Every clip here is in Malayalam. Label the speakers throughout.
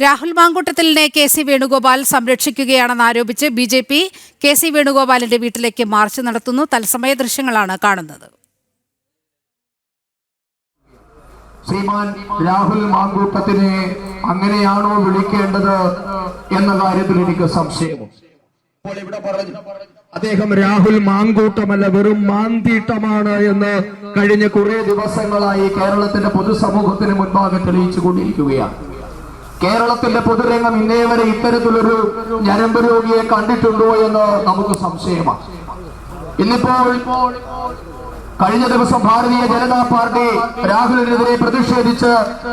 Speaker 1: രാഹുൽ മാങ്കൂട്ടത്തിലിനെ കെ.സി. വേണുഗോപാൽ സംരക്ഷിക്കുകയാണെന്ന് ആരോപിച്ച് ബി.ജെ.പി. കെ.സി. വേണുഗോപാലിന്റെ വീട്ടിലേക്ക് മാർച്ച് നടത്തുന്നു. തത്സമയ ദൃശ്യങ്ങളാണ് കാണുന്നത്.
Speaker 2: ശ്രീമാൻ രാഹുൽ മാങ്കൂട്ടത്തിനെ അങ്ങനെയാണോ വിളിക്കേണ്ടത് എന്ന കാര്യത്തിൽ എനിക്ക് സംശയമുണ്ട്. ഇവിടെ പറഞ്ഞു അദ്ദേഹം രാഹുൽ മാങ്കൂട്ടമല്ല, വെറും മാന്തീട്ടമാണ് എന്ന് കഴിഞ്ഞ കുറെ ദിവസങ്ങളായി കേരളത്തിന്റെ പൊതുസമൂഹത്തിന് മുൻപാകെ തെളിയിച്ചുകൊണ്ടിരിക്കുകയാണ്. കേരളത്തിന്റെ പൊതുരംഗം ഇന്നേ വരെ ഇത്തരത്തിലൊരു ഞരമ്പ് രോഗിയെ കണ്ടിട്ടുണ്ടോ എന്ന് നമുക്ക് സംശയമാണ്. ഇന്നിപ്പോൾ കഴിഞ്ഞ ദിവസം ഭാരതീയ ജനതാ പാർട്ടി രാഹുലിനെതിരെ പ്രതിഷേധിച്ച്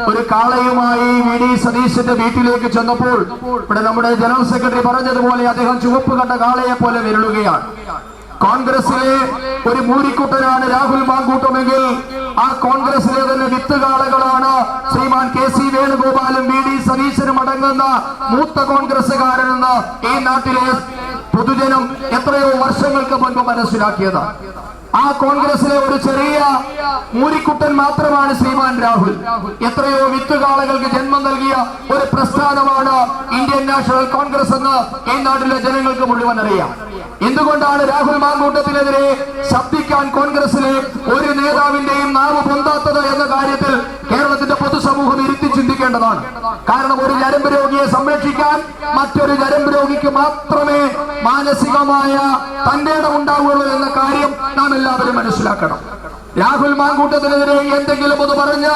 Speaker 2: ഒരു കാളയുമായി വി.ഡി. സതീശന്റെ വീട്ടിലേക്ക് ചെന്നപ്പോൾ ഇവിടെ നമ്മുടെ ജനറൽ സെക്രട്ടറി പറഞ്ഞതുപോലെ അദ്ദേഹം ചുവപ്പ് കണ്ട കാളയെ പോലെ വിരളുകയാണ്. കോൺഗ്രസിലെ ഒരു മൂരിക്കുട്ടനാണ് രാഹുൽ മാങ്കൂട്ടമെങ്കിൽ ആ കോൺഗ്രസിലെ തന്നെ വിത്തുകാളകളാണ് ശ്രീമാൻ കെ.സി. വേണുഗോപാലും വി.ഡി. സതീശനും അടങ്ങുന്ന മൂത്ത കോൺഗ്രസുകാരനെന്ന് ഈ നാട്ടിലെ പൊതുജനം എത്രയോ വർഷങ്ങൾക്ക് മുൻപ് മനസ്സിലാക്കിയത്. ആ കോൺഗ്രസിലെ ഒരു ചെറിയ മൂരിക്കുട്ടൻ മാത്രമാണ് ശ്രീമാൻ രാഹുൽ. എത്രയോ വിത്തുകാളകൾക്ക് ജന്മം നൽകിയ ഒരു പ്രസ്ഥാനമാണ് ഇന്ത്യൻ നാഷണൽ കോൺഗ്രസ് എന്ന് ഈ നാട്ടിലെ ജനങ്ങൾക്ക് മുഴുവൻ അറിയാം. എന്തുകൊണ്ടാണ് രാഹുൽ മാങ്കൂട്ടത്തിനെതിരെ ശബ്ദിക്കാൻ കോൺഗ്രസിലെ ഒരു നേതാവിന്റെയും നാവ് പൊന്താത്തത് എന്ന കാര്യത്തിൽ കേരളത്തിന്റെ പൊതുസമൂഹം ഇരുത്തി ചിന്തിക്കേണ്ടതാണ്. കാരണം ഒരു ഞരമ്പ് രോഗിയെ സംരക്ഷിക്കാൻ മറ്റൊരു ഞരമ്പ് രോഗിക്ക് മാത്രമേ മാനസികമായ തന്റെ ഇടം ഉണ്ടാവുള്ളൂ എന്ന കാര്യം നാം എല്ലാവരും മനസ്സിലാക്കണം. രാഹുൽ മാങ്കൂട്ടത്തിനെതിരെ എന്തെങ്കിലും ഒന്ന് പറഞ്ഞ്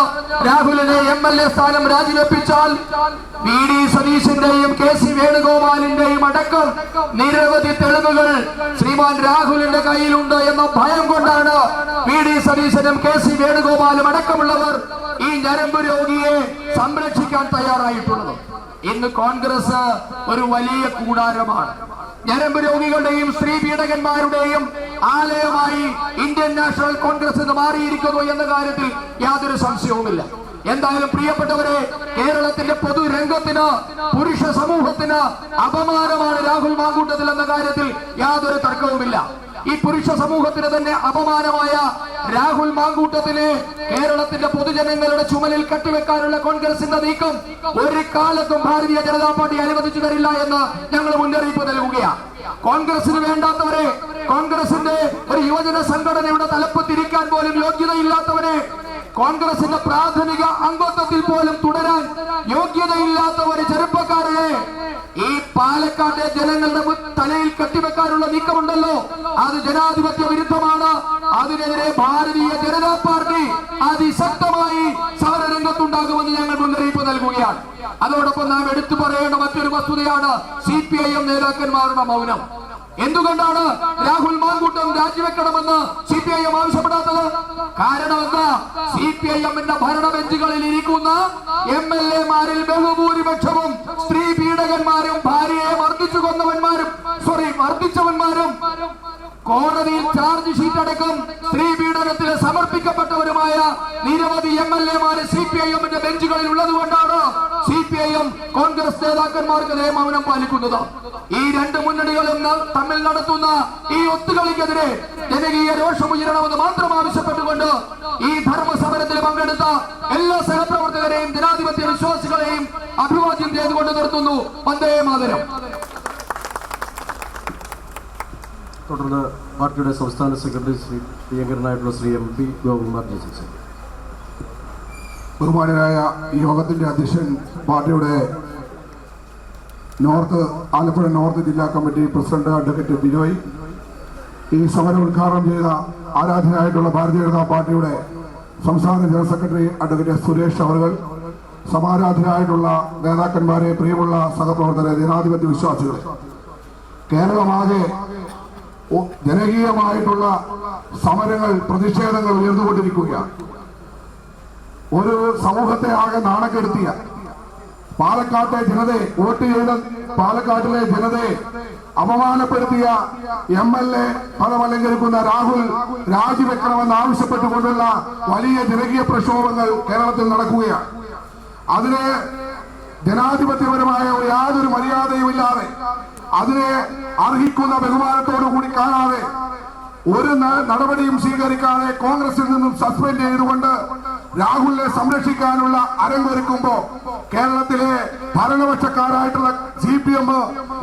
Speaker 2: രാഹുലിനെ എം.എൽ.എ. സ്ഥാനം രാജിവെപ്പിച്ചാൽ വി.ഡി. സതീശന്റെയും കെ.സി. വേണുഗോപാലിന്റെയും അടക്കം നിരവധി തെളിവുകൾ ശ്രീമാൻ രാഹുലിന്റെ കയ്യിലുണ്ട് എന്ന ഭയം കൊണ്ടാണ് വി.ഡി. സതീശനും കെ.സി. വേണുഗോപാലും അടക്കമുള്ളവർ ഈ ഞരമ്പ് രോഗിയെ സംരക്ഷിക്കാൻ തയ്യാറായിട്ടുള്ളത്. ഇന്ന് കോൺഗ്രസ് ഒരു വലിയ കൂടാരമാണ്. ഞരമ്പ് രോഗികളുടെയും സ്ത്രീ പീഡകന്മാരുടെയും ആലയമായി ഇന്ത്യൻ നാഷണൽ കോൺഗ്രസ് എന്ന് മാറിയിരിക്കുന്നു എന്ന കാര്യത്തിൽ യാതൊരു സംശയവുമില്ല. എന്തായാലും പ്രിയപ്പെട്ടവരെ, കേരളത്തിന്റെ പൊതുരംഗത്തിന് പുരുഷ സമൂഹത്തിന് അപമാനമാണ് രാഹുൽ മാങ്കൂട്ടത്തിൽ എന്ന കാര്യത്തിൽ യാതൊരു തർക്കവുമില്ല. ഈ പുരുഷ സമൂഹത്തിന് തന്നെ അപമാനമായ രാഹുൽ മാങ്കൂട്ടത്തിനെ കേരളത്തിന്റെ പൊതുജനങ്ങളുടെ ചുമലിൽ കെട്ടിവെക്കാനുള്ള കോൺഗ്രസിന്റെ നീക്കം ഒരു കാലത്തും ഭാരതീയ ജനതാ പാർട്ടി അനുവദിച്ചു തരില്ല എന്ന് ഞങ്ങൾ മുന്നറിയിപ്പ് നൽകുകയാണ്. കോൺഗ്രസിന് വേണ്ടാത്തവരെ, കോൺഗ്രസിന്റെ ഒരു യുവജന സംഘടനയുടെ തലപ്പത്തിരിക്കാൻ പോലും യോഗ്യതയില്ലാത്തവരെ, കോൺഗ്രസിന്റെ പ്രാഥമിക അംഗത്വത്തിൽ പോലും തുടരാൻ യോഗ്യതയില്ലാത്ത ഒരു ചെറുപ്പക്കാരനെ ഈ പാലക്കാട്ടെ ജനങ്ങളുടെ തലയിൽ കെട്ടിവെക്കാനുള്ള നീക്കമുണ്ടല്ലോ, അത് ജനാധിപത്യ വിരുദ്ധമാണ്. അതിനെതിരെ ഭാരതീയ ജനതാ പാർട്ടി അതിശക്തമായി സമരരംഗത്തുണ്ടാകുമെന്ന് ഞങ്ങൾ മുന്നറിയിപ്പ് നൽകുകയാണ്. അതോടൊപ്പം നാം എടുത്തു പറയേണ്ട മറ്റൊരു വസ്തുതയാണ് CPIM നേതാക്കന്മാരുടെ മൗനം. എന്തുകൊണ്ടാണ് രാഹുൽ മാങ്കൂട്ടം രാജിവെക്കണമെന്ന് CPIM ആവശ്യപ്പെടാത്തത്? കാരണം എന്താ? CPIMന്റെ ഭരണ ബെഞ്ചുകളിൽ ഇരിക്കുന്ന MLA-മാരിൽ ബഹുഭൂരിപക്ഷവും സ്ത്രീ പീഡകന്മാരും ഭാര്യയെ മർദ്ദിച്ചവന്മാരും കോടതിയിൽ ചാർജ് ഷീറ്റ് അടക്കം സ്ത്രീ പീഡനത്തിൽ സമർപ്പിക്കപ്പെട്ടവരുമായ നിരവധി MLA-മാര് CPIMന്റെ ബെഞ്ചുകളിൽ ഉള്ളതുകൊണ്ടാണ് CPIM കോൺഗ്രസ് നേതാക്കന്മാർക്ക് മൗനം പാലിക്കുന്നത്. ഈ രണ്ട് മുന്നണികളും തമ്മിൽ നടത്തുന്ന ഈ ഒത്തുകളിക്കെതിരെ ജനകീയ രോഷമുയരണമെന്ന് മാത്രം ആവശ്യപ്പെട്ടുകൊണ്ട് ഈ ധർമ്മസമരത്തിൽ പങ്കെടുത്ത എല്ലാ സഹപ്രവർത്തകരെയും ജനാധിപത്യ വിശ്വാസികളെയും അഭിവാദ്യം ചെയ്തുകൊണ്ട് നിർത്തുന്നു. വന്ദേ മാതരം.
Speaker 3: തുടർന്ന് പാർട്ടിയുടെ സംസ്ഥാന സെക്രട്ടറി ശ്രീ പ്രിയങ്കരനായിട്ടുള്ള ശ്രീ MP ഗോപകുമാർ ജോസഫ്.
Speaker 4: ബഹുമാനരായ യോഗത്തിന്റെ അധ്യക്ഷൻ, പാർട്ടിയുടെ ആലപ്പുഴ നോർത്ത് ജില്ലാ കമ്മിറ്റി പ്രസിഡന്റ് അഡ്വക്കേറ്റ് ബിനോയ്, ഈ സമരം ഉദ്ഘാടനം ചെയ്ത ആരാധനായിട്ടുള്ള ഭാരതീയ ജനതാ പാർട്ടിയുടെ സംസ്ഥാന ജനറൽ സെക്രട്ടറി അഡ്വക്കേറ്റ് സുരേഷ് അവർ, സമാരാധനായിട്ടുള്ള നേതാക്കന്മാരെ, പ്രിയമുള്ള സഹപ്രവർത്തകരെ, ജനാധിപത്യ വിശ്വാസികളെ, കേരളമാകെ ജനകീയമായിട്ടുള്ള സമരങ്ങൾ, പ്രതിഷേധങ്ങൾ ഉയർന്നുകൊണ്ടിരിക്കുകയാണ്. ഒരു സമൂഹത്തെ ആകെ നാണക്കെടുത്തിയ പാലക്കാട്ടെ ജനതയെ, വോട്ട് ചെയ്ത പാലക്കാട്ടിലെ ജനതയെ അപമാനപ്പെടുത്തിയ MLA പദമലങ്കരിക്കുന്ന രാഹുൽ രാജിവെക്കണമെന്ന് ആവശ്യപ്പെട്ടുകൊണ്ടുള്ള വലിയ ജനകീയ പ്രക്ഷോഭങ്ങൾ കേരളത്തിൽ നടക്കുകയാണ്. അതിനെ ജനാധിപത്യപരമായ യാതൊരു മര്യാദയുമില്ലാതെ, അതിനെ അർഹിക്കുന്ന ബഹുമാനത്തോടു കൂടി കാണാതെ, ഒരു നടപടിയും സ്വീകരിക്കാതെ കോൺഗ്രസിൽ നിന്നും സസ്പെൻഡ് ചെയ്തുകൊണ്ട് രാഹുലിനെ സംരക്ഷിക്കാനുള്ള അരങ്ങൊരുക്കുമ്പോ കേരളത്തിലെ ഭരണപക്ഷക്കാരായിട്ടുള്ള CPM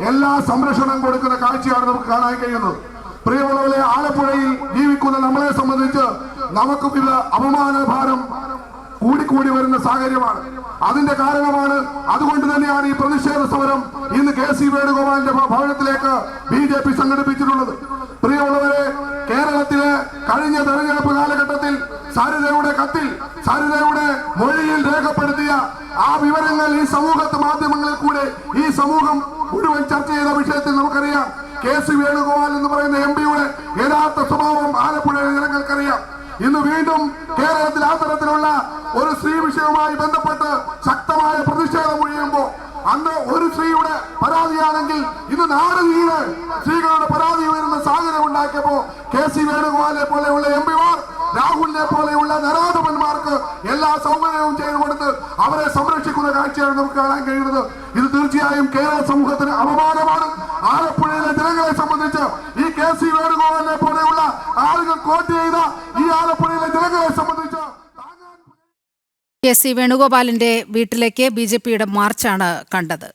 Speaker 4: എല്ലാ സംരക്ഷണം കൊടുക്കുന്ന കാഴ്ചയാണ് നമുക്ക് കാണാൻ കഴിയുന്നത്. പ്രിയമുള്ളവരെ, ആലപ്പുഴയിൽ ജീവിക്കുന്ന നമ്മളെ സംബന്ധിച്ച് നമുക്കും ഇത് അപമാനഭാരം കൂടിക്കൂടി വരുന്ന സാഹചര്യമാണ്. അതിന്റെ കാരണമാണ്, അതുകൊണ്ട് തന്നെയാണ് ഈ പ്രതിഷേധ സമരം ഇന്ന് KC വേണുഗോപാലിന്റെ ഭവനത്തിലേക്ക് BJP സംഘടിപ്പിച്ചിട്ടുള്ളത്. പ്രിയമുള്ളവരെ, കേരളത്തിലെ കഴിഞ്ഞ തെരഞ്ഞെടുപ്പ് കാലഘട്ടത്തിൽ സരിതയുടെ കത്തിൽ, സരിതയുടെ മൊഴിയിൽ രേഖപ്പെടുത്തിയ ആ വിവരങ്ങൾ ഈ സമൂഹത്തെ മാധ്യമങ്ങളിൽ കൂടെ ഈ സമൂഹം മുഴുവൻ ചർച്ച ചെയ്ത വിഷയത്തിൽ നമുക്കറിയാം. KC വേണുഗോപാൽ എന്ന് പറയുന്ന MP-യുടെ യഥാർത്ഥ സ്വഭാവം ആലപ്പുഴയിലെ ജനങ്ങൾക്കറിയാം. ഇന്ന് വീണ്ടും കേരളത്തിൽ ആ തരത്തിലുള്ള ഒരു സ്ത്രീ വിഷയവുമായി ബന്ധപ്പെട്ട് ശക്തമായ പ്രതിഷേധം ഒഴിയുമ്പോൾ, അന്ന് ഒരു സ്ത്രീയുടെ പരാതിയാണെങ്കിൽ ഇന്ന് നാട് നീളെ സ്ത്രീകളുടെ പരാതി ഉയരുന്ന സാഹചര്യം ഉണ്ടാക്കിയപ്പോ KC വേണുഗോപാലിനെ പോലെയുള്ള MP-മാർ രാഹുലിനെ പോലെയുള്ള നരാധപന്മാർക്ക് എല്ലാ സൗകര്യവും ചെയ്തു കൊടുത്ത് അവരെ സംരക്ഷിക്കുന്ന കാഴ്ചയാണ് നമുക്ക് കാണാൻ കഴിയുന്നത്. ഇത് തീർച്ചയായും കേരള സമൂഹത്തിന് അപമാനമാണ്. ആലപ്പുഴയിലെ ജനങ്ങളെ സംബന്ധിച്ച് ഈ KC വേണുഗോപാലിനെ പോലെയുള്ള ആളുകൾ കോട്ട് ചെയ്ത ഈ ആലപ്പുഴയിലെ ജനങ്ങളെ സംബന്ധിച്ച്
Speaker 1: KC വേണുഗോപാലിന്റെ വീട്ടിലേക്ക് BJPയുടെ മാർച്ചാണ് കണ്ടത്.